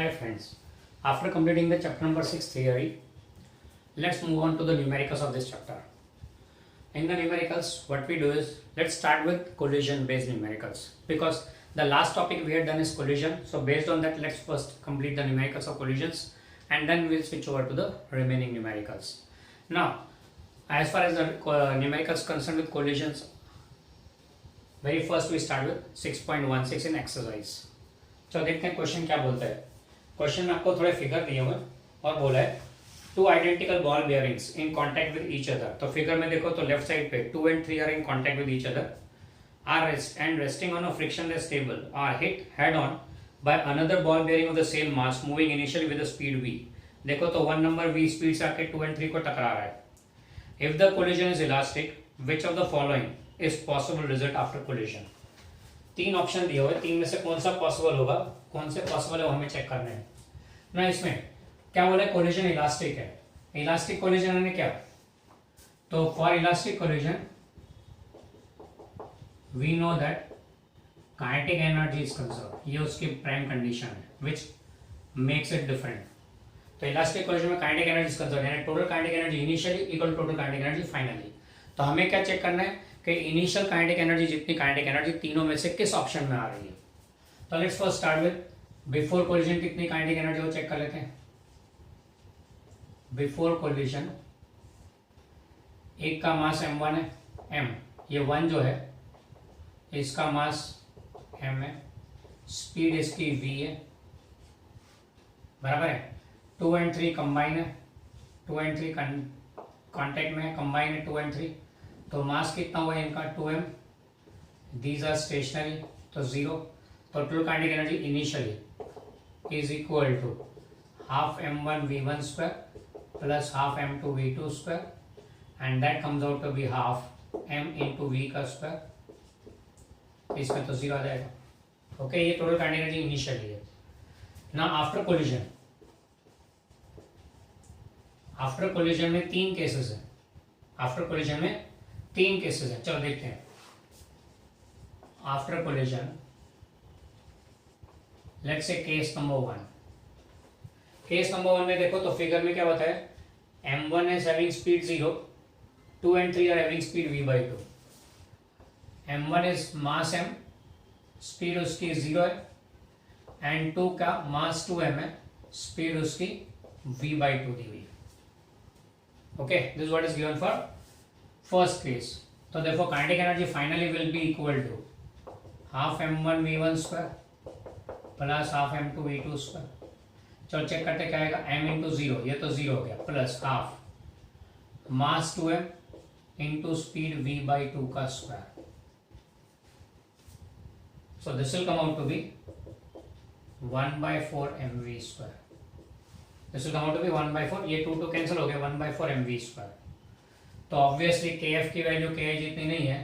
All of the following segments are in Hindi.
Hi friends, after completing the chapter number 6 theory, let's move on to the numericals of this chapter. In the numericals, what we do is, let's start with collision based numericals, because the last topic we had done is collision. So based on that, let's first complete the numericals of collisions and then we'll switch over to the remaining numericals. Now, as far as the numericals concerned with collisions, very first we start with 6.16 in exercise. तो देखते हैं क्वेश्चन क्या बोलता है. क्वेश्चन में आपको थोड़े फिगर दिए हुए और बोला है two identical ball bearings in contact with each other. तो फिगर में देखो तो लेफ्ट साइड पे 2 and 3 are in contact with each other, are resting on a frictionless table, are hit head on by another ball bearing of the same mass moving initially with the speed v. देखो तो 1 नंबर v स्पीड से आके 2 and 3 को टकरा रहा है. If the collision is elastic, which of the following is possible result after collision. 3 option दिए हुए, 3 में से कौन सा पॉसिबल होगा, कौन से पॉसिबल है वो हमें चेक करना है ना. इसमें क्या बोला है, कोलिजन इलास्टिक है. इलास्टिक कोलिजन है क्या, तो for elastic collision we know that kinetic energy is conserve. ये उसकी प्राइम कंडीशन है विच मेक्स इट डिफरेंट. तो इलास्टिक कोलिजन में काइनेटिक एनर्जी इज कंजर्व, यानी total kinetic energy initially equal total kinetic energy finally. तो हमें क्या चेक करना है कि इनिशियल काइनेटिक एनर्जी जितनी काइनेटिक एनर्जी तीनों में से किस ऑप्शन में आ रही है. तो let's first start with before collision कितनी काइनेटिक एनर्जी वो चेक कर लेते हैं. बिफोर कोलिजन एक का मास m1 है, m ये 1 जो है इसका मास m है, स्पीड इसकी v है, बराबर है. 2 and 3 कंबाइन है, 2 and 3 कॉन्टेक्ट में है, कंबाइन है 2 and 3. तो मास कितना हुआ है इनका 2m, दीज आर स्टेशनरी तो 0. तो total kinetic energy initially is equal to half m1 v1 square plus half m2 v2 square and that comes out to be half m into v का स्क्वायर. इसमें तो 0 आ जाएगा. ओके, ये टोटल काइनेटिक एनर्जी इनिशियली है. ना आफ्टर कोलिजन, आफ्टर कोलिजन में 3 केसेस है. आफ्टर कोलिजन में 3 केसेस हैं. चलो देखते हैं. After collision let's say case number 1. Case number 1 में देखो तो फिगर में क्या होता है, m1 is having speed 0, 2 and 3 are having speed v/2. m1 is mass m, speed उसकी 0 है, एंड 2 का मास 2m है, स्पीड उसकी v/2 दी हुई. Okay, this what is given for first case. तो देखो kinetic energy finally will be equal to half m1 v1 square plus half m2 v2 square. चलो चेक करते क्या आएगा, m इंटू 0, ये तो 0 हो गया, plus half mass 2m into speed v/2 का square. So this will come out to be 1/4 mv square. This will come out to be 1/4, ये 2 कैंसिल हो गया, 1/4 mv स्क्वायर. तो ऑब्वियसली kf की वैल्यू ki जितनी नहीं है,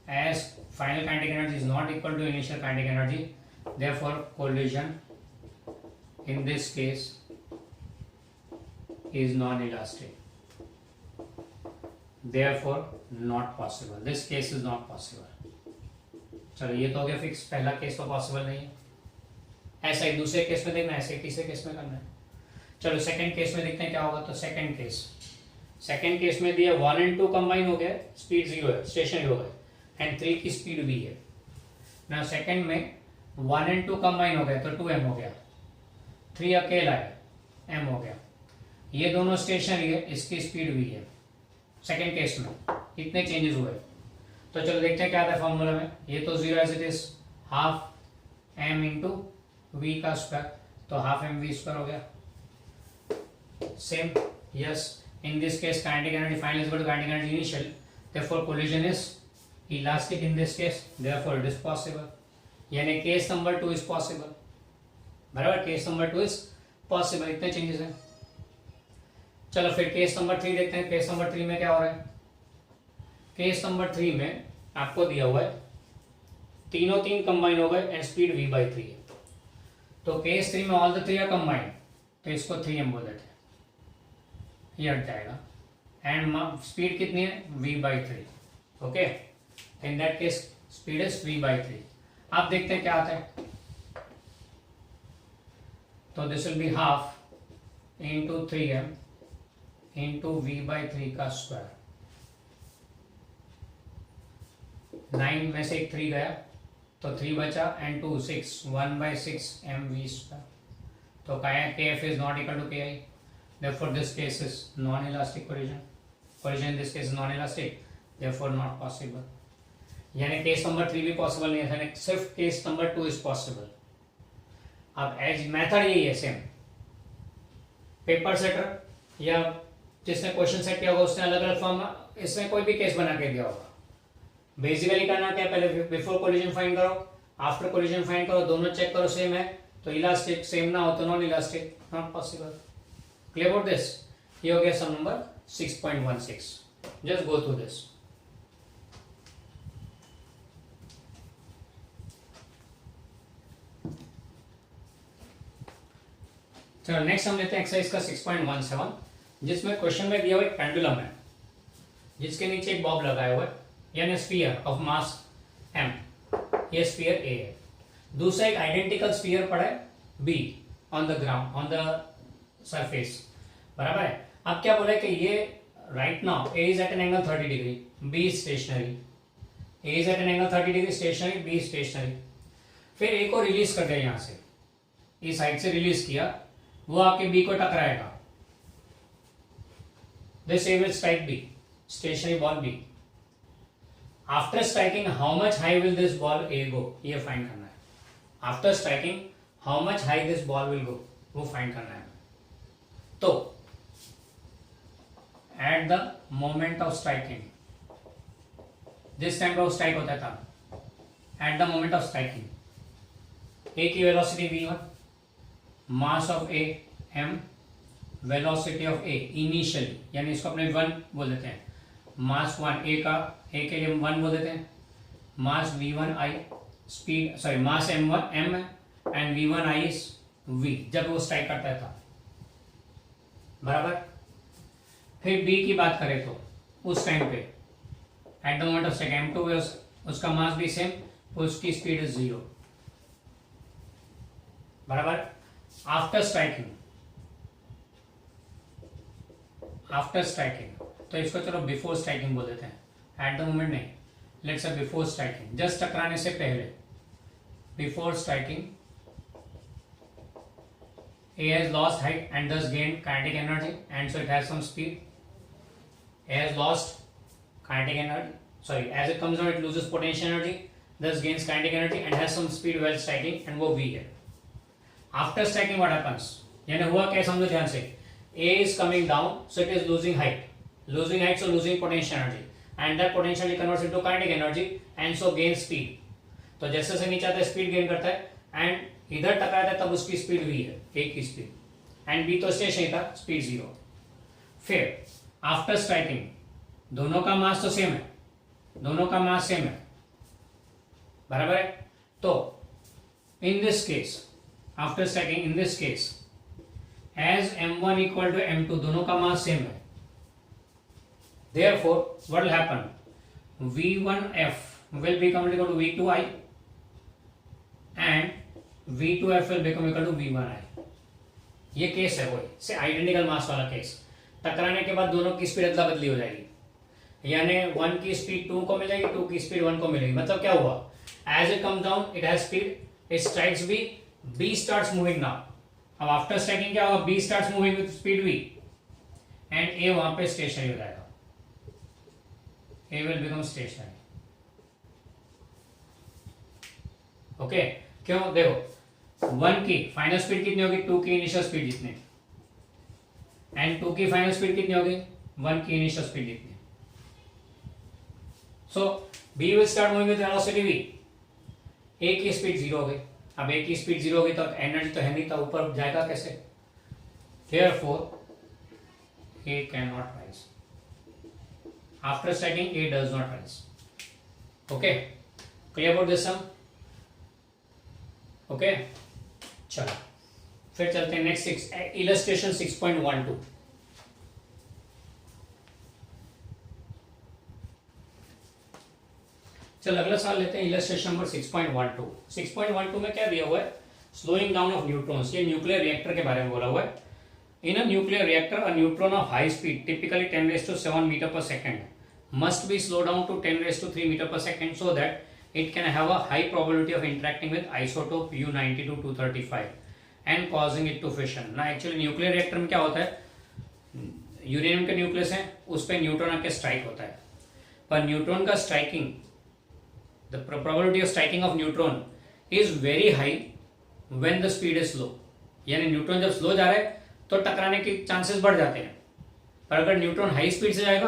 as final kinetic energy is not equal to initial kinetic energy, therefore collision in this case is non-elastic, therefore not possible. This case is not possible. चलो ये तो हो गया फिक्स, पहला केस तो पॉसिबल नहीं है. ऐसा ही दूसरे केस में देखना, ऐसे ही तीसरे केस में करना है. चलो सेकंड केस में देखते हैं क्या होगा. तो सेकंड केस में दिया 1 and 2 कंबाइन हो गया, स्पीड 0 है, स्टेशनरी हो गए, एंड 3 की स्पीड v है. ना सेकंड में 1 and 2 कंबाइन हो गए तो 2m हो गया, 3 अकेला है, m हो गया. ये दोनों स्टेशनरी है, इसकी स्पीड v है. सेकंड केस में इतने चेंजेस हुए. तो चलो देखते हैं क्या आता है फॉर्मूला में. ये तो 0 as it is, half m into v का स्क्वायर, तो हाफ mv स्क्वायर हो गया. Same, yes, in this case kinetic energy final is equal to kinetic energy initial, therefore collision is elastic in this case, therefore it is possible. यानी केस नंबर 2 इज पॉसिबल. बराबर, केस नंबर 2 इज पॉसिबल. इतने चेंजेस हैं. चलो फिर केस नंबर 3 देखते हैं. केस नंबर 3 में क्या हो रहा है. केस नंबर 3 में आपको दिया हुआ है तीनों 3 कंबाइन हो गए एंड स्पीड v/3 है. तो केस 3 में ऑल द 3 आर कंबाइन, तो इसको 3m बोल देते हैं, ये हट जाएगा. एंड स्पीड कितनी है, v/3. Okay, in that case speed is v/3. आप देखते हैं क्या आता है. तो this will be half into 3m into v/3 का स्क्वायर। 9 में से एक 3 गया तो 3 बचा एंड 2 6 1/6 mv स्क्वायर। तो kf is not equal to ki, therefore this case is non-elastic collision in this case is non-elastic, therefore not possible। यानी केस नंबर 3 भी पॉसिबल नहीं है, सिर्फ केस नंबर 2 इज पॉसिबल। अब एज मेथड यही है सेम, पेपर सेटर या जिसने क्वेश्चन सेट किया होगा उसने अलग अलग फॉर्म इसमें कोई भी केस बना के दिया होगा। बेसिकली करना क्या, पहले बिफोर कोलिजन फाइंड करो, आफ्टर कोलिजन फाइंड करो, दोनों चेक करो सेम है तो इलास्टिक, सेम ना हो तो non elastic, not possible. Clear about this? ये हो गया some number 6.16। Just go through this. चलो नेक्स्ट हम लेते हैं एक्सरसाइज का 6.17, जिसमें क्वेश्चन में दिया हुआ एक पेंडुलम है जिसके नीचे एक बॉब लगाया हुआ है, यानी स्फीयर ऑफ मास m। ये स्फीयर A है। दूसरा एक आइडेंटिकल स्फीयर पड़ा है B on the ground, on the surface, बराबर है। अब क्या बोला है कि ये right now A is at an angle 30 degree, B stationary. A is at an angle 30 degree stationary, B stationary. फिर A को रिलीज कर दिया, यहां से इस साइड से रिलीज किया, वो आके B को टकराएगा। This A will strike B, stationary ball B. After striking, how much high will this ball A go? ये फाइंड करना है। After striking, how much high this ball will go? वो फाइंड करना है। तो at the moment of striking, जिस टाइम पे वो स्ट्राइक होता था, at the moment of striking, A की velocity v1, mass of A m, velocity of A initially, यानी इसको अपने 1 बोल देते हैं, मास 1 A का, A के लिए 1 बोल देते हैं, मास v1i, speed sorry mass m1 m and v1i is v, जब वो स्ट्राइक करता था, बराबर। फिर B की बात करें तो उस टाइम पे at the moment of strike m2 में उसका मास भी सेम, उसकी स्पीड इज 0, बराबर। आफ्टर स्ट्राइकिंग, तो इसको चलो बिफोर स्ट्राइकिंग बोल देते हैं, एट द मोमेंट नहीं, let's say before striking, just टकराने से पहले, before striking A has lost height and thus gained kinetic energy and so it has some speed. A has lost kinetic energy, sorry, as it comes down it loses potential energy, thus gains kinetic energy and has some speed while striking, and वो V है। After striking what happens, यानी हुआ क्या समझो ध्यान से, A is coming down so it is losing height so losing potential energy and that potential energy converts into kinetic energy and so gains speed। तो जैसे जैसे नीचे आता है स्पीड गेन करता है एंड इधर टकराता है तब उसकी स्पीड v है, A की स्पीड, एंड B तो स्टेशनरी था, स्पीड 0। फिर आफ्टर स्ट्राइकिंग दोनों का मास तो सेम है, बराबर है। तो in this case after striking, in this case as m1 equal to m2, दोनों का मास सेम है, therefore what will happen, v1f will become equal to v2i and v2f will become equal to v1i। ये केस है वही से आइडेंटिकल मास वाला केस, टकराने के बाद दोनों की स्पीड अदला बदली हो जाएगी, यानी 1 की स्पीड 2 को मिलेगी, 2 की स्पीड 1 को मिलेगी। मतलब क्या हुआ, as it comes down it has speed, it strikes B starts moving now. अब आफ्टर स्ट्राइकिंग क्या होगा, B starts moving with speed V and A वहां पे स्टेशनरी हो जाएगा, A will become stationary। Okay क्यों, देखो 1 की फाइनल स्पीड कितनी होगी, 2 की इनिशियल स्पीड जितनी, एंड 2 की फाइनल स्पीड कितनी होगी, 1 की इनिशियल स्पीड जितनी। सो B will start moving with velocity V, A की स्पीड 0 हो गई। अब A की स्पीड 0 हो गई तो एनर्जी तो है नहीं, तो ऊपर जाएगा कैसे, therefore A cannot rise। After striking A does not rise। Okay, clear about this sum? Okay, चलो फिर चलते हैं नेक्स्ट इलस्ट्रेशन 6.12। चलो अगला सवाल लेते हैं इलस्ट्रेशन नंबर 6.12। 6.12 में क्या दिया हुआ है, स्लोइंग डाउन ऑफ न्यूट्रॉन्स, ये न्यूक्लियर रिएक्टर के बारे में बोला हुआ है. In a nuclear reactor a neutron of high speed typically 10⁻⁷ metre per second must be slowed down to 10⁻³ meter per second so that it can have a high probability of interacting with isotope U-92 235 and causing it to fission. ना एक्चुअली न्यूक्लियर रिएक्टर में क्या होता है, यूरेनियम के न्यूक्लियस है, उस पर न्यूट्रॉन आके स्ट्राइक होता है, पर न्यूट्रॉन का striking, the probability of striking off neutron is very high when the speed is slow. यानी न्यूट्रॉन जब स्लो जा रहा है तो टकराने के चांसेस बढ़ जाते हैं, पर अगर न्यूट्रॉन हाई स्पीड से जाएगा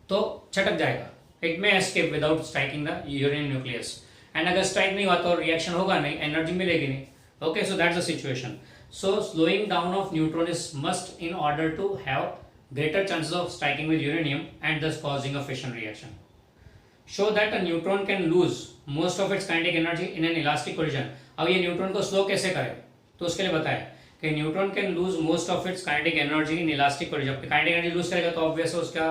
तो छटक जाएगा. It may escape without striking the uranium nucleus. And अगर स्ट्राइक नहीं हुआ तो रिएक्शन होगा नहीं, एनर्जी मिलेगी नहीं. Okay, so that's the situation. So slowing down of neutron is must in order to have greater chances of striking with uranium and thus causing a fission reaction. Show that a neutron can lose most of its kinetic energy in an elastic collision. अब ये न्यूट्रॉन को स्लो कैसे करे, तो उसके लिए बताया कि neutron can lose most of its kinetic energy in elastic collision. Kinetic energy lose करेगा तो ऑब्वियस उसका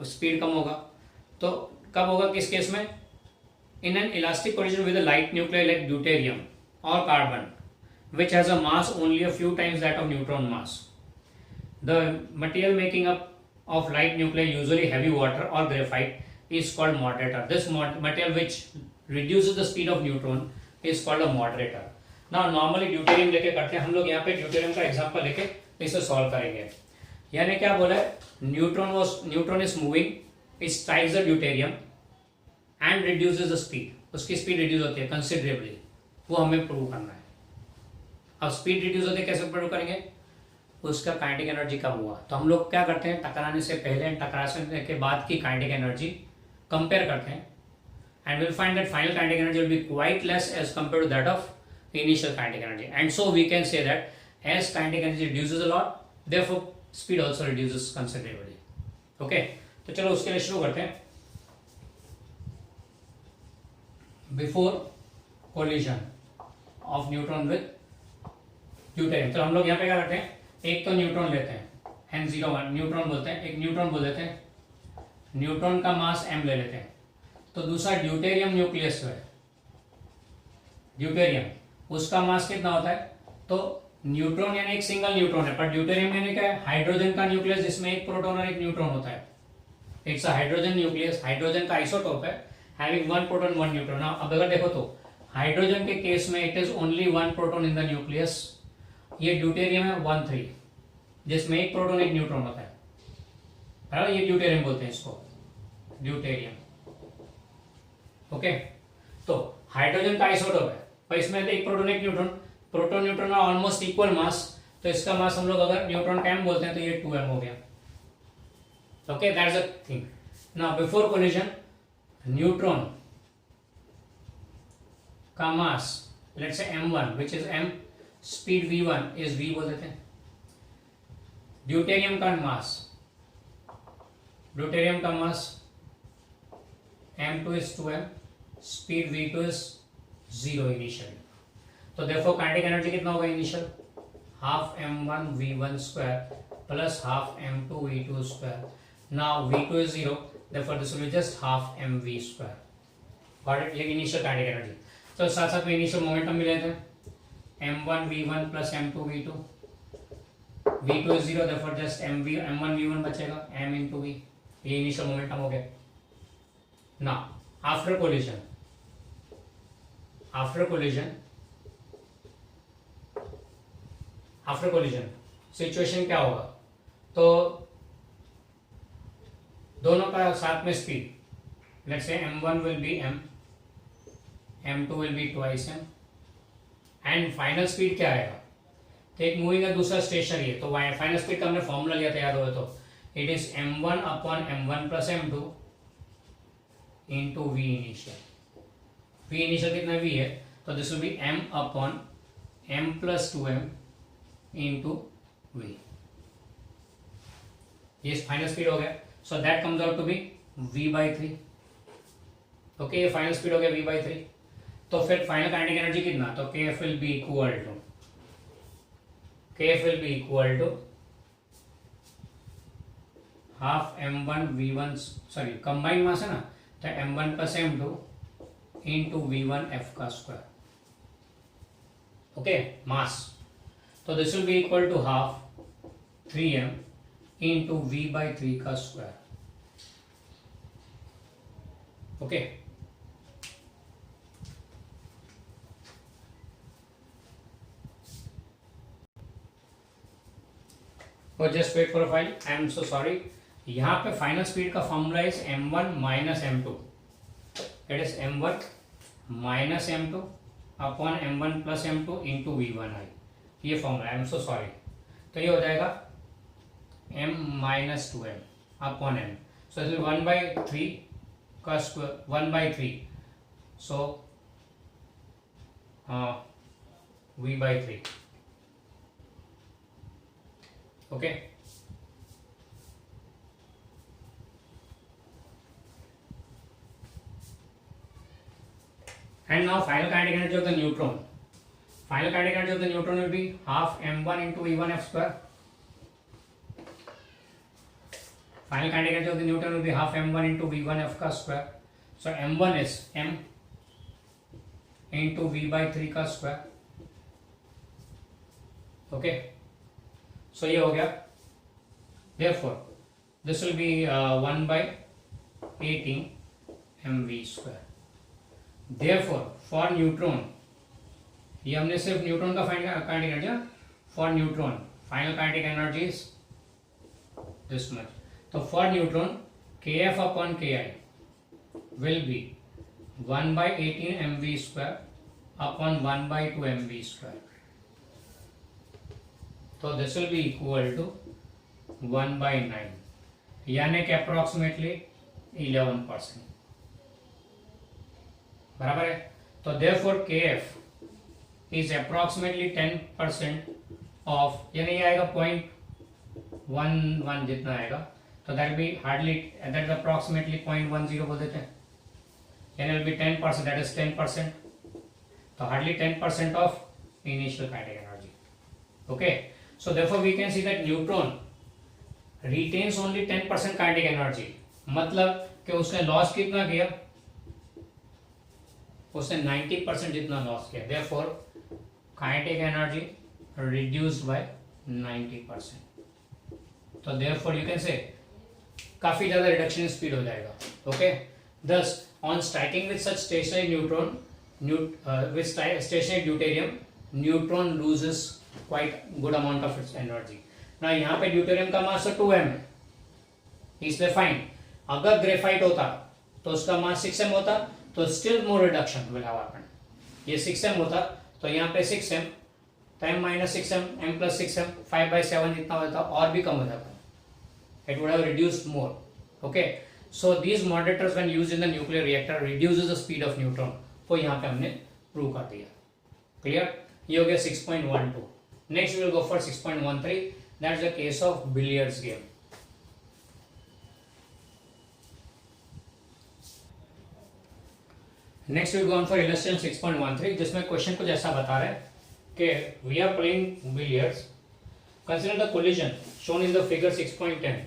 स्पीड कम होगा. तो कब होगा, किस केस में? In an elastic collision with a light nuclear like deuterium और carbon which has a mass only a few times that of neutron mass. The material making up of light nuclei, usually heavy water or graphite, is called moderator. This material which reduces the speed of neutron is called a moderator. Now normally deuterium लेके करते हैं हम लोग. यहाँ पे ड्यूटेरियम का एग्जांपल लेके इसे सॉल्व करेंगे. यानी क्या बोला है, neutron is moving, it strikes the deuterium and reduces the speed. उसकी स्पीड रिड्यूस होती है कंसिडरेबली, वो हमें प्रूव करना है. अब स्पीड रिड्यूस होती है, कैसे प्रूव करेंगे? उसका काइनेटिक एनर्जी कम हुआ. तो हम लोग क्या करते हैं, टकराने से पहले टकराने के बाद की काइनेटिक एनर्जी कंपेयर करते हैं and will find that final kinetic energy will be quite less as compare to that of initial kinetic energy. And so we can say that as kinetic energy reduces a lot, therefore speed also reduces considerably. Okay, तो चलो उसके लिए शुरू करते हैं. Before collision of neutron with deuterium. तो हम लोग यहाँ पे क्या करते हैं, एक तो न्यूट्रॉन लेते हैं, N01 न्यूट्रॉन बोलते हैं, एक न्यूट्रॉन बोल देते हैं. न्यूट्रॉन का मास m ले लेते हैं. तो दूसरा ड्यूटेरियम न्यूक्लियस है, ड्यूटेरियम उसका मास कितना होता है? तो न्यूट्रॉन यानी एक सिंगल न्यूट्रॉन है, पर ड्यूटेरियम यानी क्या है, हाइड्रोजन का न्यूक्लियस जिसमें एक प्रोटॉन और एक न्यूट्रॉन होता है. It's a hydrogen nucleus, hydrogen का आइसोटोप है having one proton one neutron. अब अगर देखो तो हाइड्रोजन के केस में it is only one proton in the nucleus. ये ड्यूटेरियम है 1,3 जिसमें एक प्रोटॉन एक न्यूट्रॉन होता है, बराबर. ये ड्यूटेरियम बोलते हैं इसको, ड्यूटेरियम. ओके, तो हाइड्रोजन का आइसोटोप है, पर इसमें एक प्रोटॉन एक न्यूट्रॉन, प्रोटॉन न्यूट्रॉन का ऑलमोस्ट इक्वल मास. तो इसका मास हम लोग अगर न्यूट्रॉन का m बोलते हैं तो ये 2m हो गया. Okay, that's a thing. Now before collision neutron का mass let's say m1 which is m, speed v1 is v बोल देते हैं. ड्यूटेरियम का mass m2 is 2m, speed v2 is 0 initially. तो देयरफॉर काइनेटिक एनर्जी कितना होगा initial? Half m1 v1 square plus half m2 v2 square. Now v2 is 0, therefore this will be just half mv square. Got it? ये इनिशियल काइनेटिक एनर्जी. तो साथ साथ में इनिशियल मोमेंटम भी लेते हैं, m1 v1 plus m2 v2. v2 is 0, therefore just m1 v1 बचेगा, m into v. ये इनिशियल मोमेंटम हो गया. ना आफ्टर कोलिजन सिचुएशन क्या होगा? तो दोनों का साथ में speed, let's say m1 will be m, m2 will be twice m. And final speed क्या आएगा? तो एक मूविंग है, दूसरा स्टेशनरी है. तो फाइनल स्पीड का हमने फॉर्मूला लिया था, याद हो तो it is m1 upon m1 plus m2 into v initial. v initial कितना v है? तो this will be m upon m plus 2m into v. ये फाइनल स्पीड हो गया. So that comes out to be v/3. Okay, ये फाइनल स्पीड हो गया v/3. तो फिर फाइनल काइनेटिक एनर्जी कितना? तो kf will be equal to half m1 v1, sorry combined mass है ना, तो m1 plus m2 into v1 f का स्क्वायर. ओके मास, तो this will be equal to half 3m into v by 3 का स्क्वायर. ओके और just wait for a file. I am so sorry, यहाँ पे फाइनल स्पीड का formula is m1 minus m2. It is m1 minus m2 upon m1 plus m2 into v1i. ये formula. I am so sorry. तो ये हो जाएगा m minus 2m upon m. So it is 1 by 3 का square, 1 by 3. So v by 3. Okay and now final kinetic energy of the neutron. Final kinetic energy of the neutron will be half m1 into v1 f square. Final kinetic energy of the neutron will be half m1 into v1 f का square. So m1 is m into v by 3 का square. Okay. So ये हो गया. Therefore this will be 1 by 18 mv square. Therefore for neutron, ये हमने सिर्फ न्यूट्रॉन का final kinetic energy. For neutron final kinetic energy is this much. तो for neutron kf upon ki will be 1 by 18 mv square upon 1 by 2 mv square. तो this will be equal to 1 by 9, यानी कि अप्रोक्सीमेटली 11%. बराबर है. तो therefore kf is approximately 10% of, यानी ये आएगा 0.11 जितना आएगा. तो that be hardly, that is approximately 0.10 बोल देते हैं, यानी विल बी 10%. That is 10%. तो hardly 10% of initial kinetic energy. Okay, so therefore we can see that neutron retains only 10% kinetic energy. मतलब कि उसने लॉस कितना किया, उसने 90% जितना लॉस किया. Therefore kinetic energy reduced by 90%. तो देयरफॉर यू कैन से काफी ज्यादा रिडक्शन इन स्पीड हो जाएगा. Okay, thus on striking with such stationary neutron, with stationary deuterium, neutron loses quite good amount of its energy. Now यहाँ पे ड्यूटेरियम का मास 2m है, इसलिए फाइन. अगर ग्रेफाइट होता तो उसका मास 6m होता, तो still more reduction will have happened. ये 6m होता तो यहाँ पे 6m, तो m minus 6m, m plus 6m, 5/7 जितना होता और भी कम हो जाता. It would have reduced more. Okay, so these moderators when used in the nuclear reactor reduces the speed of neutron. तो यहाँ पे हमने प्रूव कर दिया. Clear? ये हो गया 6.12. Next we will go for 6.13. That's the case of billiards game. Next we will go on for illustration 6.13, जिसमें क्वेश्चन कुछ ऐसा बता रहा है कि we are playing billiards. Consider the collision shown in the figure 6.10.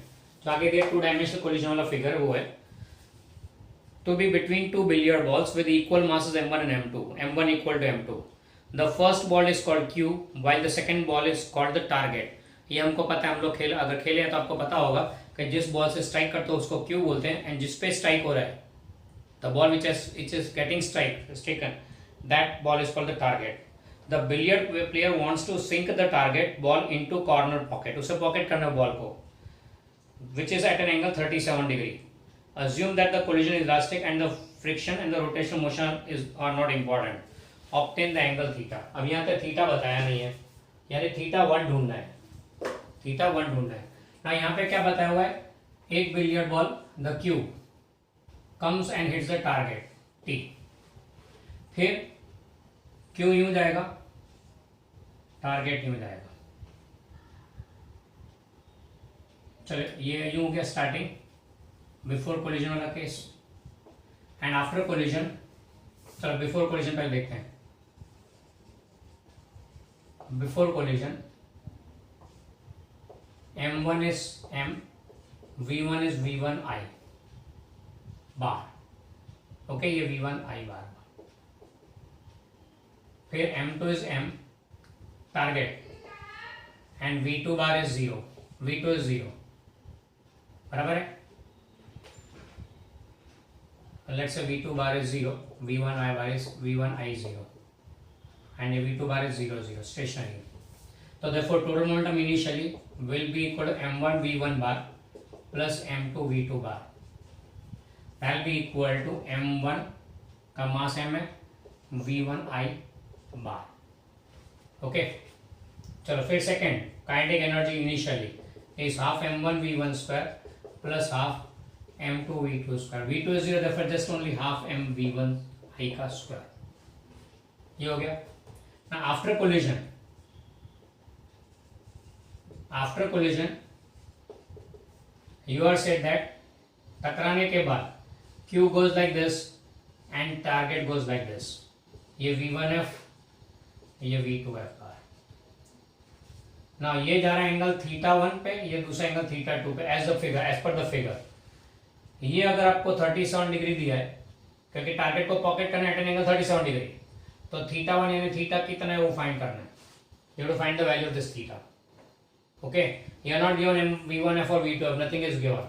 तो आगे दिया 2 dimensional collision वाला फिगर वो है. To be between two billiard balls with equal masses m1 and m2. m1 equal to m2. The first ball is called Q, while the second ball is called the target. ये हमको पता है, हम लोग अगर खेले हैं तो आपको पता होगा कि जिस बॉल से स्ट्राइक करते हो उसको Q बोलते हैं, एंड जिस पे स्ट्राइक हो रहा है, the ball which is getting stricken, that ball is called the target. The billiard player wants to sink the target ball into corner pocket. उसे पॉकेट करना है बॉल को, which is at an angle 37 degree. Assume that the collision is elastic and the friction and the rotational motion are not important. Obtain the angle theta. अब यहाँ पे थीटा बताया नहीं है, यानी थीटा 1 ढूंढना है. थीटा 1 ढूंढना है ना. यहाँ पे क्या बताया हुआ है, एक billiard ball the Q comes and hits the target T. फिर Q यूं जाएगा, टारगेट यूं जाएगा. चलो ये यूं हो गया स्टार्टिंग, बिफोर कोलिजन वाला केस. एंड आफ्टर कोलिजन, चलो बिफोर कोलिजन पहले देखते हैं. Before collision m1 is m, v1 is v1i bar. Okay, ये v1i बार. फिर m2 is m, target and V2 bar is 0, V2 is 0, बराबर है। Let's say V2 bar is 0, V1 I bar is 0 and V2 bar is 0 0 stationary. So therefore total momentum initially will be equal to m1 V1 bar plus m2 V2 bar. That will be equal to m1 का मास m है, V1 I bar. Okay. चलो फिर second, kinetic energy initially is half m1 V1 square plus half m2 V2 square. V2 is 0, therefore just only half m V1 I का square. ये हो गया ना। After collision you are said that टकराने के बाद Q goes like this and target goes like this. ये V1F, ये V2F बार। ना ये जा रहा है एंगल θ1 पे, ये दूसरा एंगल θ2 पे, एज पर द फिगर। ये अगर आपको 37 डिग्री दिया है, क्योंकि टारगेट को पॉकेट करना है एट एन एंगल 37 डिग्री, तो θ1 यानी थीटा कितना है वो फाइंड करना है। You have to find the value of this theta. Okay, you are not given V1F और V2F, nothing is given.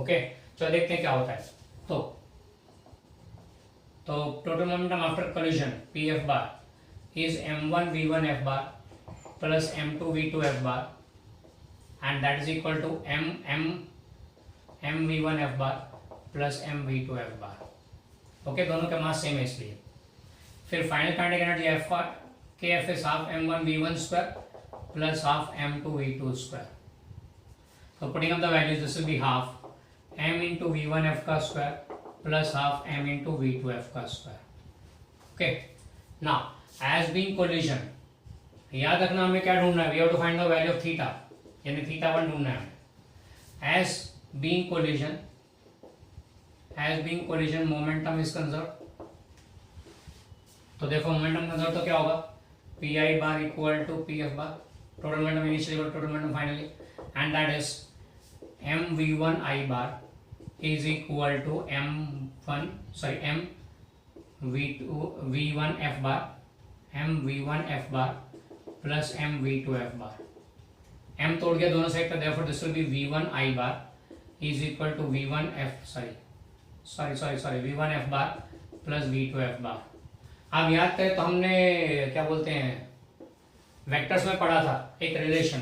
Okay, चलो देखते हैं क्या होता है। तो total momentum after collision PF bar is m1 V1F bar plus m2 V2F bar and that is equal to m V1F bar plus m V2F bar. Okay, दोनों के मास सेम है इसलिए। फिर final kinetic energy F bar KF is half m1 V1 square plus half m2 V2 square. तो putting up the values this will be half m into V1F का square plus half m into V2F का square. Okay, now as being collision, याद रखना हमें क्या ढूंढना है, we have to find the value of theta, यानी θ1 ढूंढना है। As being collision momentum is conserve, तो देखो मोमेंटम कंजर्व तो क्या होगा, PI bar equal to PF bar, total momentum initially और total momentum finally, and that is mV1 I bar is equal to V1F bar, mV1F bar plus mV2F bar। m तोड़ गया दोनों साइड का, therefore this will be V1 I bar is equal to V1F bar plus V2F bar। आप याद करें तो हमने क्या बोलते हैं, वेक्टर्स में पढ़ा था एक रिलेशन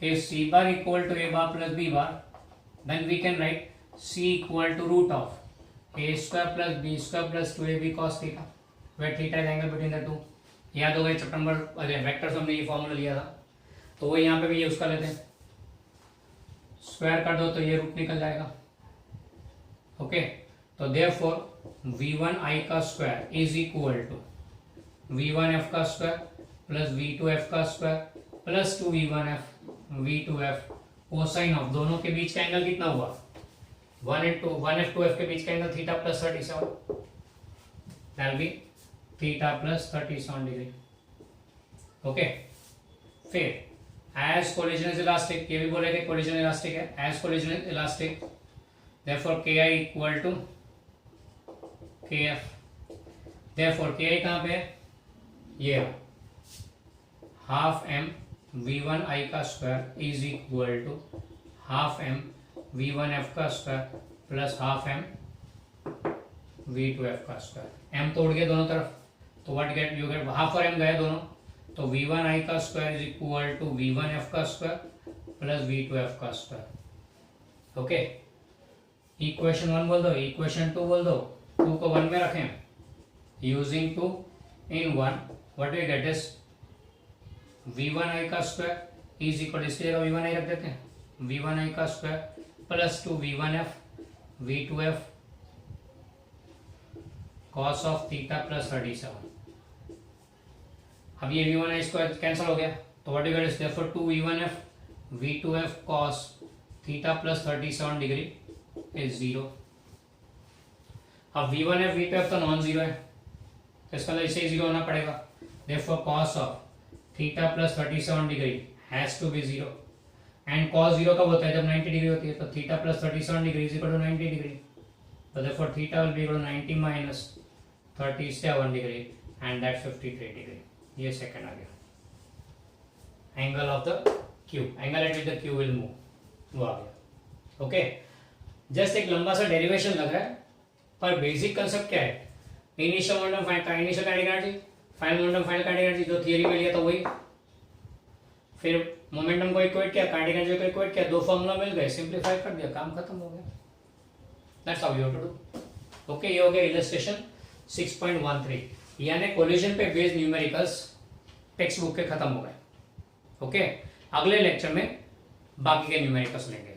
कि C bar equal to A bar plus B bar, then we can write C equal to root of A square plus B square plus 2AB cos theta, where theta is angle between the two। याद होगा चैप्टर नंबर वेक्टर्स हमने ये फॉर्मूला लिया था, तो वो यहाँ पे भी यूज कर लेते हैं। स्क्वायर कर दो तो ये रूट निकल जाएगा। ओके, तो देयरफॉर V1 I का square is equal to V1F का स्क्वायर प्लस V2F का square plus 2V1F V2F cosine of दोनों के बीच का एंगल कितना हुआ, 1F2F के बीच का angle theta plus 37, that will be theta plus 37 degree. Okay, फिर एज कोलिजन इज इलास्टिक, ये भी बोलेंगे कोलिजन इलास्टिक है, as collision is elastic therefore KI equal to KF, therefore KI कहाँ पे है, ये हाफ m V1 I का square is equal to half m V1F का square plus half m V2F का स्क्वायर। m तोड़ गए दोनों तरफ, तो what get you get, half और m गए दोनों, तो V1 I का square is equal to V1F का स्क्वायर प्लस V2F का स्क्वायर। ओके, इक्वेशन 1 बोल दो, इक्वेशन 2 बोल दो, 2 को 1 में रखें, using 2 in 1, what we get is V1 I का स्क्वायर इज इक्वल, इसकी जगह V1 I रख देते हैं, V1 I का square plus 2 V1F V2F cos of theta plus 37। अब ये V1 I स्क्वायर कैंसिल हो गया, तो what you get is therefore 2 V1F V2F cos theta plus 37 degree is 0। अब V1F V2F तो नॉन जीरो है, तो इसका मतलब इसे जीरो होना पड़ेगा, therefore cos of theta plus 37 degree has to be zero, and cos zero कब होता है, जब 90 डिग्री होती है, तो theta plus 37 degree is equal to 90 degree, तो therefore theta will be equal to 90 minus 37 degree and that 53 degree. ये सेकंड आ गया। Angle of the Q, angle at which the Q will move, वो आ गया। ओके, जस्ट एक लंबा सा डेरिवेशन लग रहा है, पर बेसिक कंसेप्ट क्या है, initial momentum final, initial kinetic energy, final momentum final kinetic energy, जो थियरी में लिया था वही, फिर मोमेंटम को इक्वेट किया, काइनेटिक एनर्जी को इक्वेट किया, दो फॉर्मूला मिल गए, सिंपलीफाई कर दिया, काम खत्म हो गया। That's how you have to do. Okay, ये हो गया इलस्ट्रेशन 6.13, यानी कोलिजन पे बेस्ड न्यूमेरिकल्स टेक्स्ट बुक के खत्म हो गए। ओके, अगले लेक्चर में बाकी के न्यूमेरिकल्स लेंगे।